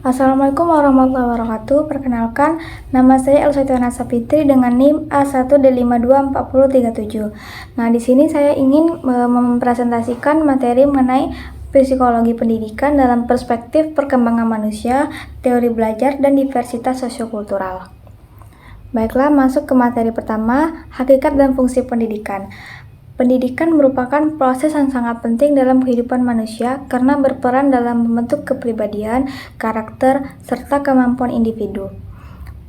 Assalamualaikum warahmatullahi wabarakatuh. Perkenalkan, nama saya Elsaitina Sapitri dengan NIM A1D524037. Nah, di sini saya ingin mempresentasikan materi mengenai psikologi pendidikan dalam perspektif perkembangan manusia, teori belajar, dan diversitas sosiokultural. Baiklah, masuk ke materi pertama, hakikat dan fungsi pendidikan. Pendidikan merupakan proses yang sangat penting dalam kehidupan manusia karena berperan dalam membentuk kepribadian, karakter, serta kemampuan individu.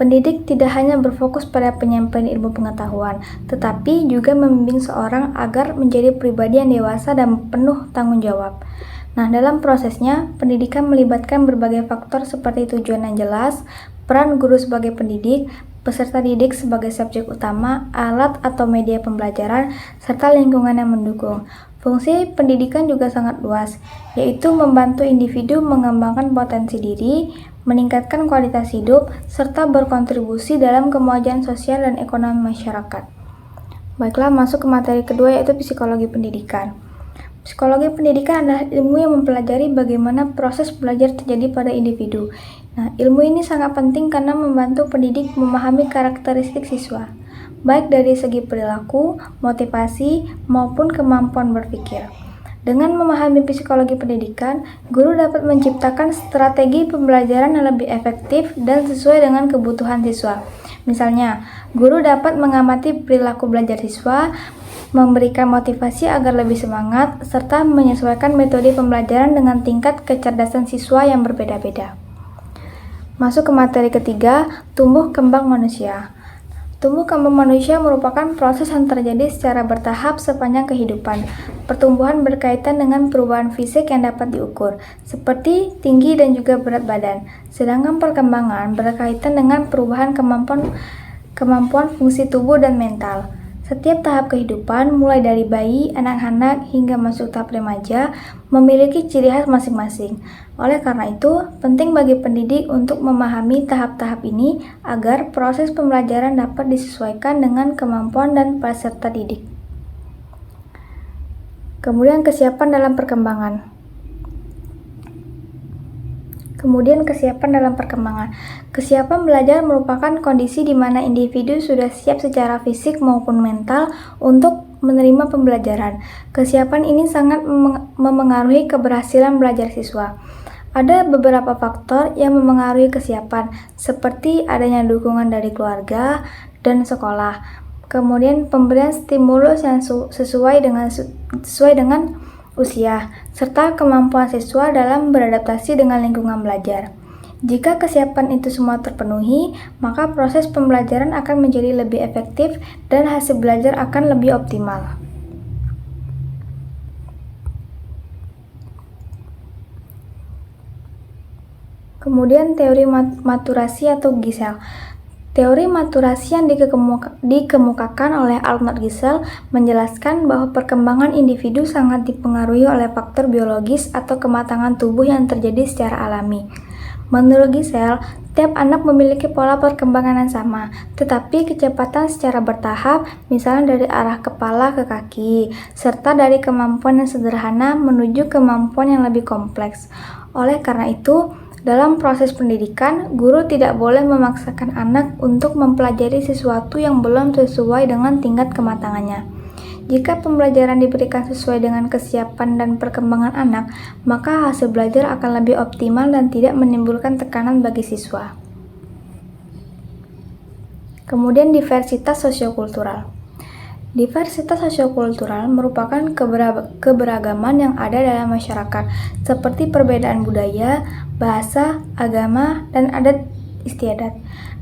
Pendidik tidak hanya berfokus pada penyampaian ilmu pengetahuan, tetapi juga membimbing seorang agar menjadi pribadi yang dewasa dan penuh tanggung jawab. Nah, dalam prosesnya, pendidikan melibatkan berbagai faktor seperti tujuan yang jelas, peran guru sebagai pendidik, peserta didik sebagai subjek utama, alat atau media pembelajaran, serta lingkungan yang mendukung. Fungsi pendidikan juga sangat luas, yaitu membantu individu mengembangkan potensi diri, meningkatkan kualitas hidup, serta berkontribusi dalam kemajuan sosial dan ekonomi masyarakat. Baiklah, masuk ke materi kedua, yaitu psikologi pendidikan. Psikologi pendidikan adalah ilmu yang mempelajari bagaimana proses belajar terjadi pada individu. Nah, ilmu ini sangat penting karena membantu pendidik memahami karakteristik siswa, baik dari segi perilaku, motivasi, maupun kemampuan berpikir. Dengan memahami psikologi pendidikan, guru dapat menciptakan strategi pembelajaran yang lebih efektif dan sesuai dengan kebutuhan siswa. Misalnya, guru dapat mengamati perilaku belajar siswa, memberikan motivasi agar lebih semangat, serta menyesuaikan metode pembelajaran dengan tingkat kecerdasan siswa yang berbeda-beda. Masuk ke materi ketiga, tumbuh kembang manusia. Tumbuh kembang manusia merupakan proses yang terjadi secara bertahap sepanjang kehidupan. Pertumbuhan berkaitan dengan perubahan fisik yang dapat diukur, seperti tinggi dan juga berat badan. Sedangkan perkembangan berkaitan dengan perubahan kemampuan fungsi tubuh dan mental. Setiap tahap kehidupan, mulai dari bayi, anak-anak, hingga masuk tahap remaja, memiliki ciri khas masing-masing. Oleh karena itu, penting bagi pendidik untuk memahami tahap-tahap ini agar proses pembelajaran dapat disesuaikan dengan kemampuan dan peserta didik. Kemudian kesiapan dalam perkembangan. Kesiapan belajar merupakan kondisi di mana individu sudah siap secara fisik maupun mental untuk menerima pembelajaran. Kesiapan ini sangat memengaruhi keberhasilan belajar siswa. Ada beberapa faktor yang memengaruhi kesiapan, seperti adanya dukungan dari keluarga dan sekolah. Kemudian pemberian stimulus yang sesuai dengan usia, serta kemampuan siswa dalam beradaptasi dengan lingkungan belajar. Jika kesiapan itu semua terpenuhi, maka proses pembelajaran akan menjadi lebih efektif dan hasil belajar akan lebih optimal. Kemudian teori maturasi atau Gisel. Teori maturasi yang dikemukakan oleh Albert Gisel menjelaskan bahwa perkembangan individu sangat dipengaruhi oleh faktor biologis atau kematangan tubuh yang terjadi secara alami. Menurut Gisel, tiap anak memiliki pola perkembangan yang sama, tetapi kecepatan secara bertahap, misalnya dari arah kepala ke kaki, serta dari kemampuan yang sederhana menuju kemampuan yang lebih kompleks. Oleh karena itu, dalam proses pendidikan, guru tidak boleh memaksakan anak untuk mempelajari sesuatu yang belum sesuai dengan tingkat kematangannya. Jika pembelajaran diberikan sesuai dengan kesiapan dan perkembangan anak, maka hasil belajar akan lebih optimal dan tidak menimbulkan tekanan bagi siswa. Kemudian diversitas sosiokultural. Diversitas sosiokultural merupakan keberagaman yang ada dalam masyarakat, seperti perbedaan budaya, bahasa, agama, dan adat istiadat,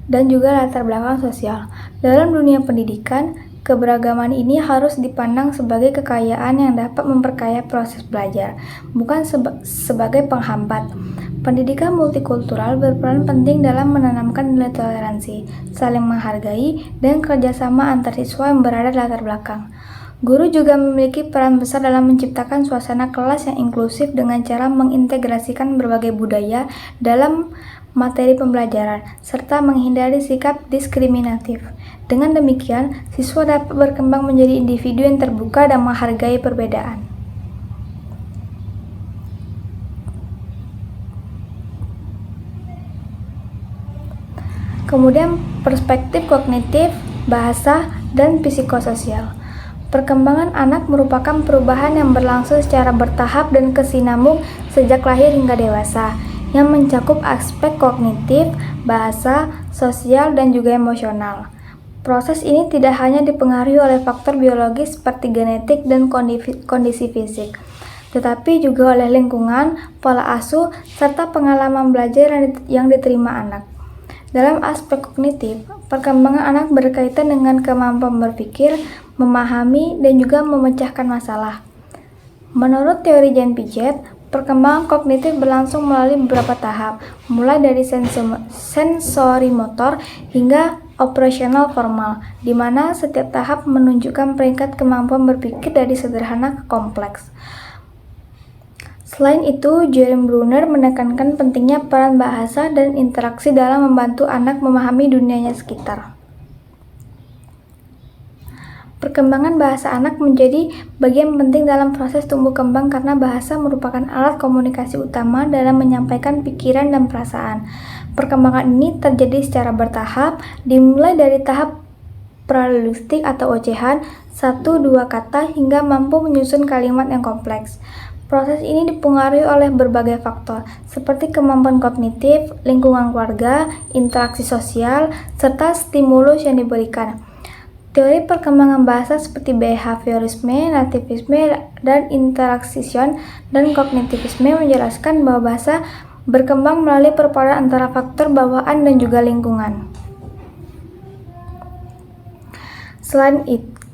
dan juga latar belakang sosial. Dalam dunia pendidikan, keberagaman ini harus dipandang sebagai kekayaan yang dapat memperkaya proses belajar, bukan sebagai penghambat. Pendidikan multikultural berperan penting dalam menanamkan nilai toleransi, saling menghargai, dan kerjasama antar siswa yang berada di latar belakang. Guru juga memiliki peran besar dalam menciptakan suasana kelas yang inklusif dengan cara mengintegrasikan berbagai budaya dalam materi pembelajaran, serta menghindari sikap diskriminatif. Dengan demikian, siswa dapat berkembang menjadi individu yang terbuka dan menghargai perbedaan. Kemudian perspektif kognitif, bahasa, dan psikososial. Perkembangan anak merupakan perubahan yang berlangsung secara bertahap dan kesinambung sejak lahir hingga dewasa, yang mencakup aspek kognitif, bahasa, sosial, dan juga emosional. Proses ini tidak hanya dipengaruhi oleh faktor biologis seperti genetik dan kondisi fisik, tetapi juga oleh lingkungan, pola asuh, serta pengalaman belajar yang diterima anak. Dalam aspek kognitif, perkembangan anak berkaitan dengan kemampuan berpikir, memahami, dan juga memecahkan masalah. Menurut teori Jean Piaget, perkembangan kognitif berlangsung melalui beberapa tahap, mulai dari sensori motor hingga operasional formal, di mana setiap tahap menunjukkan peringkat kemampuan berpikir dari sederhana ke kompleks. Selain itu, Jerome Bruner menekankan pentingnya peran bahasa dan interaksi dalam membantu anak memahami dunianya sekitar. Perkembangan bahasa anak menjadi bagian penting dalam proses tumbuh kembang karena bahasa merupakan alat komunikasi utama dalam menyampaikan pikiran dan perasaan. Perkembangan ini terjadi secara bertahap, dimulai dari tahap pralinguistik atau ocehan, 1-2 kata hingga mampu menyusun kalimat yang kompleks. Proses ini dipengaruhi oleh berbagai faktor, seperti kemampuan kognitif, lingkungan keluarga, interaksi sosial, serta stimulus yang diberikan. Teori perkembangan bahasa seperti behaviorisme, nativisme, dan interaction dan kognitivisme menjelaskan bahwa bahasa berkembang melalui perpaduan antara faktor bawaan dan juga lingkungan.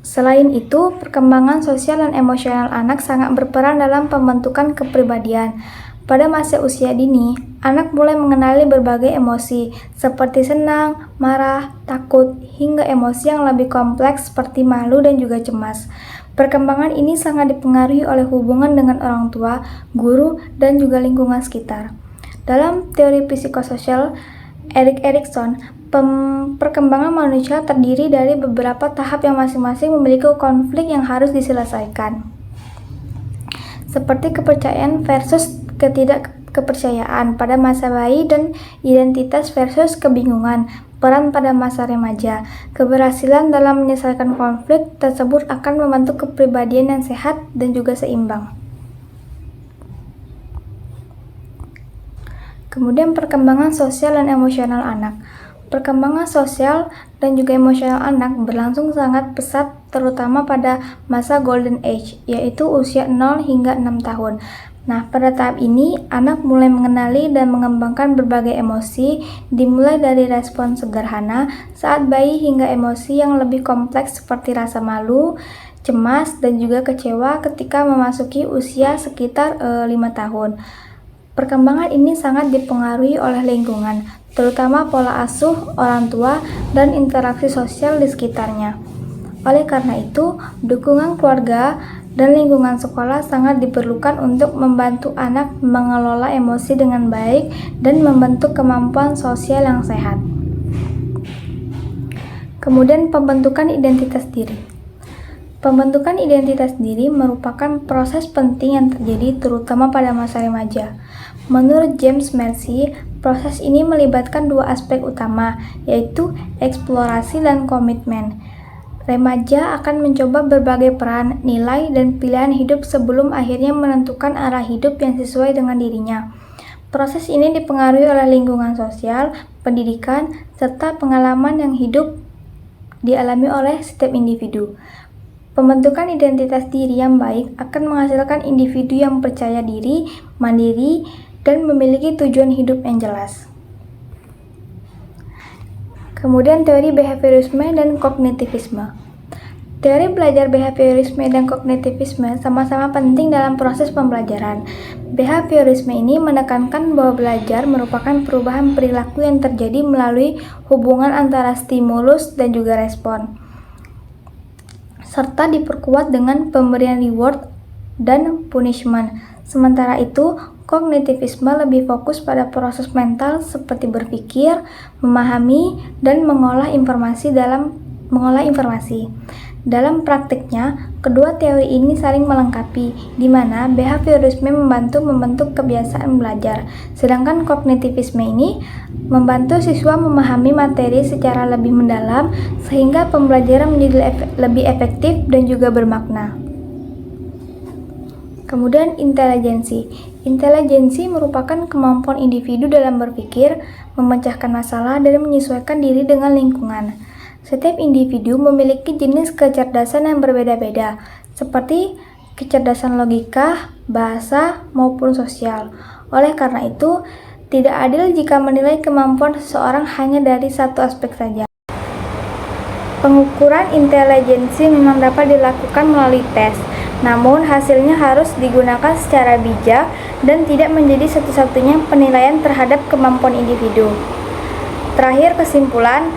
Selain itu, perkembangan sosial dan emosional anak sangat berperan dalam pembentukan kepribadian. Pada masa usia dini, anak mulai mengenali berbagai emosi, seperti senang, marah, takut, hingga emosi yang lebih kompleks seperti malu dan juga cemas. Perkembangan ini sangat dipengaruhi oleh hubungan dengan orang tua, guru, dan juga lingkungan sekitar. Dalam teori psikososial Erik Erikson, perkembangan manusia terdiri dari beberapa tahap yang masing-masing memiliki konflik yang harus diselesaikan, seperti kepercayaan versus ketidakkepercayaan pada masa bayi dan identitas versus kebingungan, peran pada masa remaja. Keberhasilan dalam menyelesaikan konflik tersebut akan membentuk kepribadian yang sehat dan juga seimbang. Kemudian perkembangan sosial dan emosional anak. Perkembangan sosial dan juga emosional anak berlangsung sangat pesat terutama pada masa Golden Age, yaitu usia 0 hingga 6 tahun. Nah, pada tahap ini, anak mulai mengenali dan mengembangkan berbagai emosi, dimulai dari respon sederhana saat bayi hingga emosi yang lebih kompleks seperti rasa malu, cemas, dan juga kecewa ketika memasuki usia sekitar 5 tahun. Perkembangan ini sangat dipengaruhi oleh lingkungan, terutama pola asuh, orang tua, dan interaksi sosial di sekitarnya. Oleh karena itu, dukungan keluarga dan lingkungan sekolah sangat diperlukan untuk membantu anak mengelola emosi dengan baik dan membentuk kemampuan sosial yang sehat. Kemudian pembentukan identitas diri. Pembentukan identitas diri merupakan proses penting yang terjadi terutama pada masa remaja. Menurut James Mercy, proses ini melibatkan dua aspek utama, yaitu eksplorasi dan komitmen. Remaja akan mencoba berbagai peran, nilai, dan pilihan hidup sebelum akhirnya menentukan arah hidup yang sesuai dengan dirinya. Proses ini dipengaruhi oleh lingkungan sosial, pendidikan, serta pengalaman yang hidup dialami oleh setiap individu. Pembentukan identitas diri yang baik akan menghasilkan individu yang percaya diri, mandiri, dan memiliki tujuan hidup yang jelas. Kemudian teori behaviorisme dan kognitivisme. Teori belajar behaviorisme dan kognitivisme sama-sama penting dalam proses pembelajaran. Behaviorisme ini menekankan bahwa belajar merupakan perubahan perilaku yang terjadi melalui hubungan antara stimulus dan juga respon, serta diperkuat dengan pemberian reward dan punishment. Sementara itu, kognitivisme lebih fokus pada proses mental seperti berpikir, memahami, dan mengolah informasi. Dalam praktiknya, kedua teori ini saling melengkapi, di mana behaviorisme membantu membentuk kebiasaan belajar, sedangkan kognitivisme ini membantu siswa memahami materi secara lebih mendalam sehingga pembelajaran menjadi lebih efektif dan juga bermakna. Kemudian intelijensi. Intelijensi merupakan kemampuan individu dalam berpikir, memecahkan masalah, dan menyesuaikan diri dengan lingkungan. Setiap individu memiliki jenis kecerdasan yang berbeda-beda, seperti kecerdasan logika, bahasa, maupun sosial. Oleh karena itu, tidak adil jika menilai kemampuan seseorang hanya dari satu aspek saja. Pengukuran intelijensi memang dapat dilakukan melalui tes, namun hasilnya harus digunakan secara bijak dan tidak menjadi satu-satunya penilaian terhadap kemampuan individu. Terakhir, kesimpulan,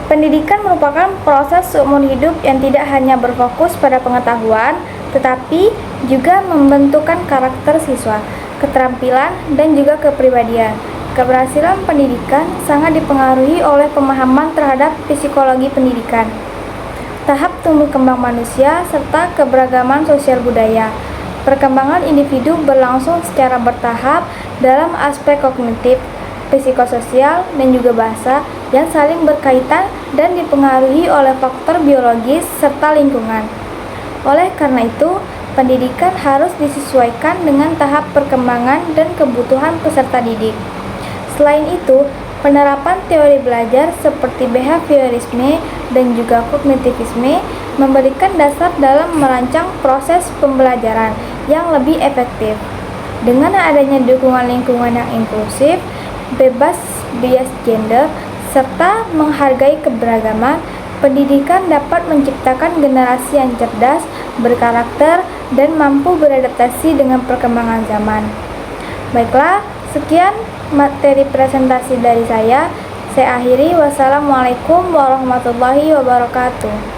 pendidikan merupakan proses seumur hidup yang tidak hanya berfokus pada pengetahuan, tetapi juga membentukkan karakter siswa, keterampilan, dan juga kepribadian. Keberhasilan pendidikan sangat dipengaruhi oleh pemahaman terhadap psikologi pendidikan, tahap tumbuh kembang manusia, serta keberagaman sosial budaya. Perkembangan individu berlangsung secara bertahap dalam aspek kognitif, psikososial, dan juga bahasa yang saling berkaitan dan dipengaruhi oleh faktor biologis serta lingkungan. Oleh karena itu, pendidikan harus disesuaikan dengan tahap perkembangan dan kebutuhan peserta didik. Selain itu, penerapan teori belajar seperti behaviorisme dan juga kognitivisme memberikan dasar dalam merancang proses pembelajaran yang lebih efektif. Dengan adanya dukungan lingkungan yang inklusif, bebas bias gender, serta menghargai keberagaman, pendidikan dapat menciptakan generasi yang cerdas, berkarakter, dan mampu beradaptasi dengan perkembangan zaman. Baiklah, sekian materi presentasi dari saya. Saya akhiri. Wassalamualaikum warahmatullahi wabarakatuh.